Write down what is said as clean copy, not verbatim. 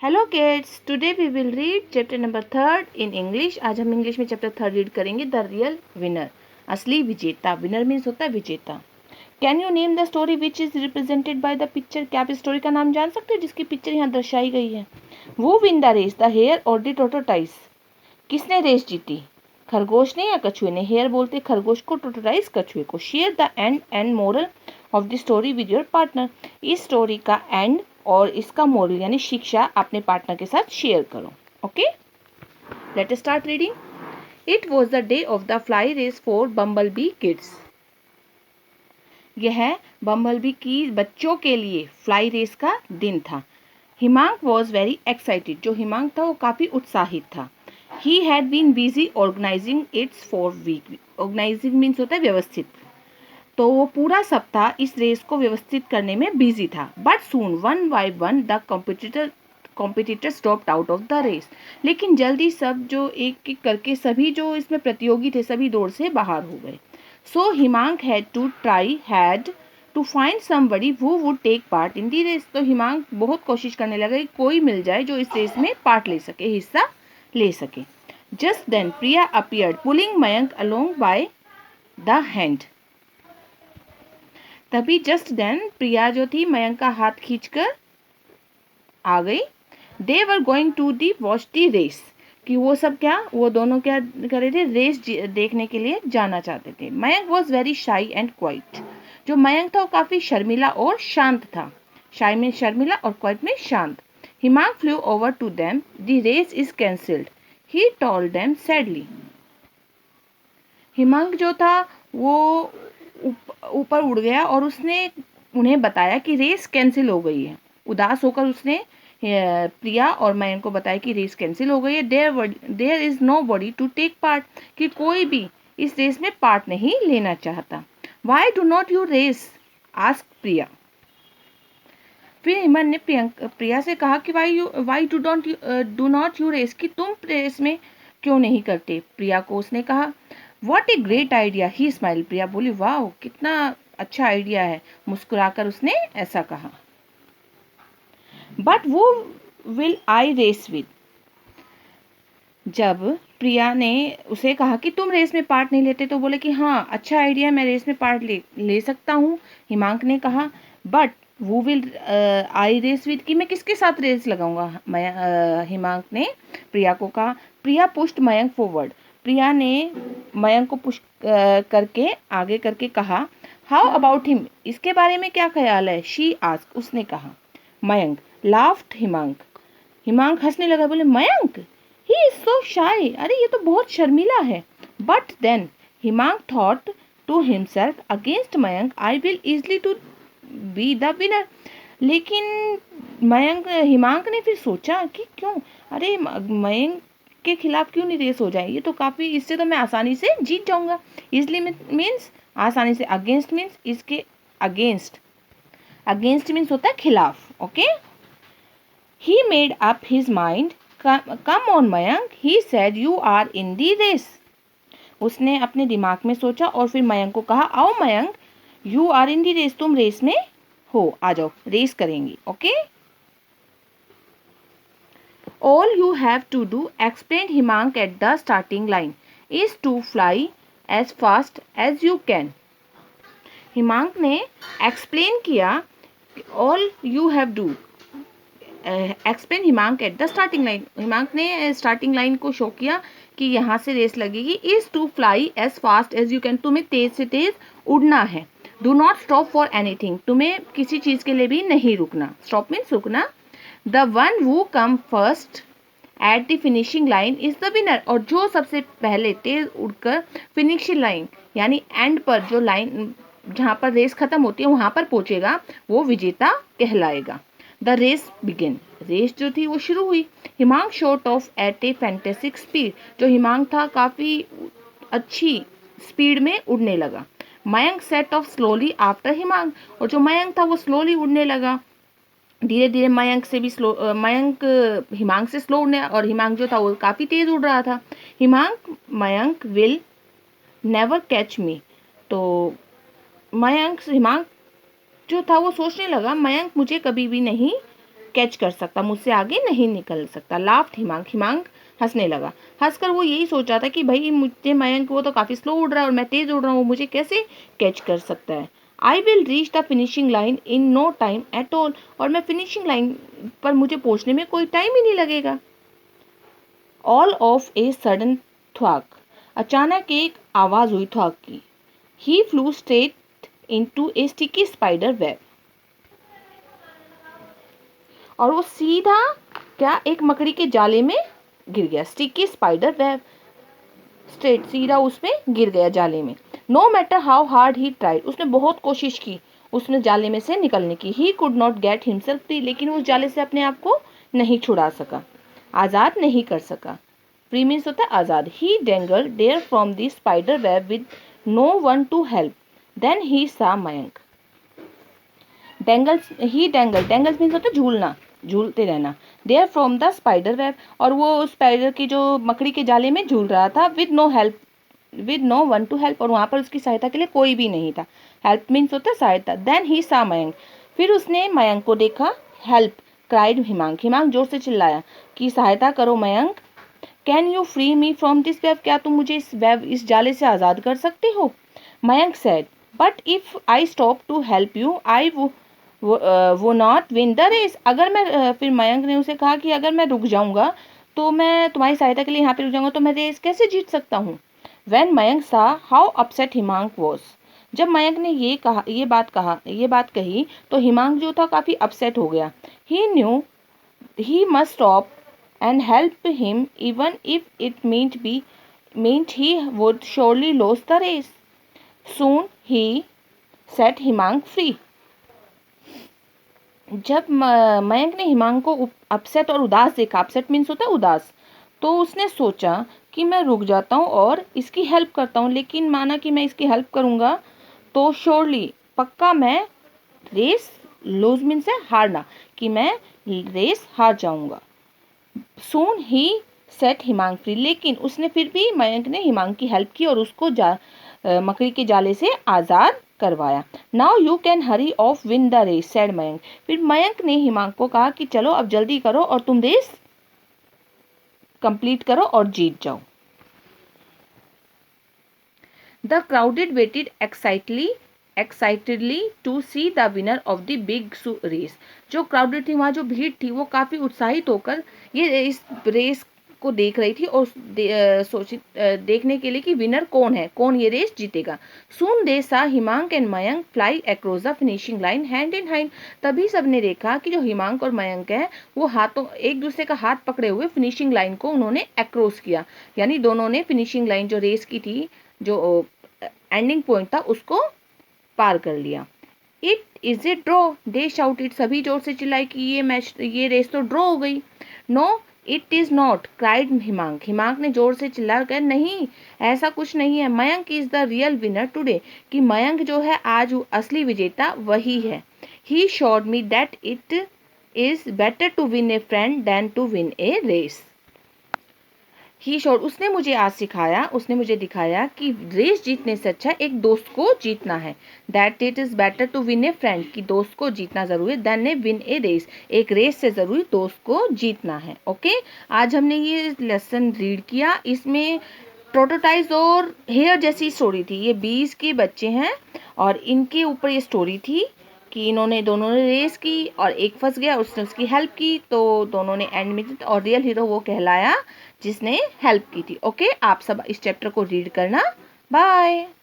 Hello kids, today we will read chapter number 3 in English. आज हम English में chapter 3 read करेंगे, the real winner, असली विजेता। विनर मीन्स होता है विजेता। Can you name the story which is represented by the picture? क्या आप इस स्टोरी का नाम जान सकते हो जिसकी पिक्चर यहाँ दर्शाई गई है? Who win the race, the hare और द टोटोटाइस? किसने रेस जीती, खरगोश ने या कछुए ने? हेयर बोलते खरगोश को, टोटोटाइस कछुए को। Share the end moral of the story with your partner. इस स्टोरी का एंड और इसका मोरल यानी शिक्षा अपने पार्टनर के साथ शेयर करो। Okay, let us start reading. It was the day of the fly race for bumble bee kids. यह बम्बल बी की बच्चों के लिए फ्लाई रेस का दिन था। Himank was very excited. जो हिमांक था वो काफ़ी उत्साहित था। He had been busy organising its for week. Organising means होता है व्यवस्थित। तो वो पूरा सप्ताह इस रेस को व्यवस्थित करने में बिजी था। But soon one by one the competitors dropped out of the race. लेकिन जल्दी सब जो एक एक करके सभी जो इसमें प्रतियोगी थे सभी दौड़ से बाहर हो गए। So Himank had to find somebody who would take part in the race. तो हिमांक बहुत कोशिश करने लगा कि कोई मिल जाए जो इस रेस में पार्ट ले सके, हिस्सा ले सके। Just then Priya appeared pulling Mayank along by the hand. तभी जस्ट देन प्रिया जो थी मयंक का हाथ खींचकर आ गई। They were going to the watch the race, कि वो सब क्या, वो दोनों क्या कर रहे थे, रेस देखने के लिए जाना चाहते थे। Mayank was very shy and quite. जो मयंक था वो काफ़ी शर्मिला और शांत था। शाई में शर्मिला और क्वाइट में शांत। Himank flew over to them, the race is cancelled, he told them sadly. Himank जो था वो ऊपर उड़ गया और उसने उन्हें बताया कि रेस कैंसिल हो गई है। उदास होकर उसने प्रिया और मयंक को बताया कि रेस कैंसिल हो गई है। There is nobody to take part, कि कोई भी इस रेस में पार्ट नहीं लेना चाहता। Why do not you race, ask Priya. फिर हिमन ने प्रिया से कहा कि why do not you race, कि तुम रेस में क्यों नहीं करते? प्रिया को उसने कहा what a great idea, he smile. Priya बोली वाह, कितना अच्छा आइडिया है। मुस्कुराकर उसने ऐसा कहा। बट वो विल आई रेस विद। जब प्रिया ने उसे कहा कि तुम रेस में पार्ट नहीं लेते, तो बोले कि हाँ अच्छा आइडिया, मैं रेस में पार्ट ले सकता हूँ। हिमांक ने कहा बट वो विल आई रेस विद, कि मैं किसके साथ रेस लगाऊंगा? हिमांक ने प्रिया को कहा। प्रिया पुश्ड मयंक फॉरवर्ड। प्रिया ने मयंक को पुश करके आगे करके कहा हाउ अबाउट हिम, इसके बारे में क्या ख्याल है? शी आस्क, उसने कहा। मयंक लाफ्ड हिमांक। हिमांक हंसने लगा, बोले मयंक ही इज सो शाई, अरे ये तो बहुत शर्मिला है। But then Himank thought to himself against Mayank I will easily to be the winner. लेकिन हिमांक ने फिर सोचा कि क्यों, अरे मयंक के खिलाफ क्यों नहीं रेस हो जाए, ये तो काफ़ी, इससे तो मैं आसानी से जीत जाऊंगा। इजली मीन्स आसानी से, अगेंस्ट मीन्स इसके अगेंस्ट, अगेंस्ट मीन्स होता है खिलाफ। Okay, he made up his mind, come on Mayank, he said you are in the race. उसने अपने दिमाग में सोचा और फिर मयंक को कहा आओ Mayank, you are in the race, तुम रेस में हो, आ जाओ रेस करेंगे। Okay, all you have to do, explained Himank at the starting line, is to fly as fast as you can. Himank ने एक्सप्लेन किया, all you have do explain Himank at the starting line. Himank ने starting line को show किया कि यहाँ से race लगेगी। Is to fly as fast as you can, तुम्हें तेज से तेज उड़ना है। Do not stop for anything, तुम्हें किसी चीज़ के लिए भी नहीं रुकना। स्टॉप मीन्स रुकना। The one who come first at the finishing line is the winner, और जो सबसे पहले तेज उड़कर फिनिशिंग लाइन यानी एंड पर, जो लाइन जहाँ पर रेस खत्म होती है वहाँ पर पहुँचेगा, वो विजेता कहलाएगा। द रेस बिगिन, रेस जो थी वो शुरू हुई। Himank shot off at a fantastic speed, जो हिमांक था काफ़ी अच्छी स्पीड में उड़ने लगा। Mayank set off slowly after Himank, और जो मयंक था वो स्लोली उड़ने लगा। धीरे धीरे मयंक से भी स्लो, मयंक हिमांक से स्लो उड़ने, और हिमांक जो था वो काफ़ी तेज़ उड़ रहा था। मयंक विल नेवर कैच मी, तो हिमांक जो था वो सोचने लगा मयंक मुझे कभी भी नहीं कैच कर सकता, मुझसे आगे नहीं निकल सकता। लाफ्ड हिमांक, हिमांक हंसने लगा। हंसकर वो यही सोच रहा था कि भाई मुझे मयंक वो तो काफ़ी स्लो उड़ रहा है और मैं तेज़ उड़ रहा हूँ, वो मुझे कैसे कैच कर सकता है। I will reach the finishing line in no time at all, और मैं फिनिशिंग लाइन पर मुझे पहुँचने में कोई टाइम ही नहीं लगेगा। ऑल ऑफ ए सडन थ्वाक, अचानक एक आवाज़ हुई थ्वाक की। ही फ्लू स्ट्रेट इनटू ए स्टिकी स्पाइडर वेब, और वो सीधा क्या एक मकड़ी के जाले में गिर गया। स्टिकी स्पाइडर वेब, स्ट्रेट सीधा उसमें गिर गया जाले में। No matter how hard he tried, उसने बहुत कोशिश की उसने जाले में से निकलने की। He could not gate himself free, लेकिन उस जाले से अपने आप को नहीं छुड़ा सका, आज़ाद नहीं कर सका। फ्री मीन्स होता है आज़ाद। He dangle there from the spider web with no one to help, then he saw Mayank. Dangles, he dangle, dangles means होता है झूलना, झूलते रहना। There from the spider web, और वो स्पाइडर की जो मकड़ी के जाले में झूल रहा था। With no help, with no one to help, और वहाँ पर उसकी सहायता के लिए कोई भी नहीं था। हेल्प मीन्स होता है सहायता। देन ही सा मयंक, फिर उसने मयंक को देखा। हेल्प क्राइड हिमांक, हिमांक जोर से चिल्लाया कि सहायता करो Mayank. Can you free me from this web, क्या तुम मुझे इस वेब, इस जाले से आज़ाद कर सकते हो। Mayank said, but if I stop to help you I वो नॉट विन द रेस, अगर मैं फिर मयंक ने उसे कहा कि अगर मैं रुक जाऊंगा, तो मैं तुम्हारी सहायता के लिए यहाँ पे रुक जाऊंगा, तो मैं रेस कैसे जीत सकता हूँ। When मयंक सा हाउ अपसेट हिमांक वॉज, जब मयंक ने ये बात कही तो हिमांक जो था काफ़ी अपसेट हो गया। He knew he must stop and help him even if it meant he would surely lose the race. Soon he set Himank free, जब मयंक ने हिमांक को अपसेट और उदास देखा, अपसेट मीन्स होता है उदास, तो उसने सोचा कि मैं रुक जाता हूँ और इसकी हेल्प करता हूँ, लेकिन माना कि मैं इसकी हेल्प करूँगा तो श्योरली पक्का मैं रेस, लूज मीन्स है हारना, कि मैं रेस हार जाऊँगा। सून ही सेट हिमांक फ्री, लेकिन उसने फिर भी मयंक ने हिमांक की हेल्प की और उसको मकड़ी के जाले से आज़ाद करवाया। Now you can hurry of win the race said Mayank, फिर मयंक ने हिमांक को कहा कि चलो अब जल्दी करो और तुम रेस कंप्लीट करो और जीत जाओ। The crowded waited excitedly to see the winner of the big race, जो क्राउडेड थी, वहाँ जो भीड़ थी वो काफ़ी उत्साहित होकर ये इस रेस को देख रही थी और देखने के लिए कि विनर कौन है, कौन ये रेस जीतेगा। Soon they saw Himank and Mayank fly across the finishing line hand in hand, तभी सबने देखा कि जो हिमांक और मयंक है वो हाथों एक दूसरे का हाथ पकड़े हुए फिनिशिंग लाइन को उन्होंने अक्रॉस किया, यानी दोनों ने फिनिशिंग लाइन जो रेस की थी, जो एंडिंग पॉइंट था, उसको पार कर लिया। It is A draw they shouted, सभी जोर से चिल्लाए कि ये रेस तो ड्रॉ हो गई। No it is not cried Himank, Himank ने जोर से चिल्ला कर, नहीं ऐसा कुछ नहीं है, Mayank is the real winner today, कि मयंक जो है आज असली विजेता वही है। He showed me that it is better to win a friend than to win a race. He showed, उसने मुझे आज सिखाया, उसने मुझे दिखाया कि रेस जीतने से अच्छा एक दोस्त को जीतना है। That it is better to win a friend, कि दोस्त को जीतना ज़रूरी है, then a win a race, एक रेस से ज़रूरी दोस्त को जीतना है। ओके, आज हमने ये लेसन रीड किया। इसमें प्रोटोटाइज और हेयर जैसी स्टोरी थी। ये 20 के बच्चे हैं और इनके ऊपर ये स्टोरी थी कि इन्होंने दोनों ने रेस की और एक फंस गया, उसने उसकी हेल्प की, तो दोनों ने एंड में, और रियल हीरो वो कहलाया जिसने हेल्प की थी। ओके, आप सब इस चैप्टर को रीड करना। बाय।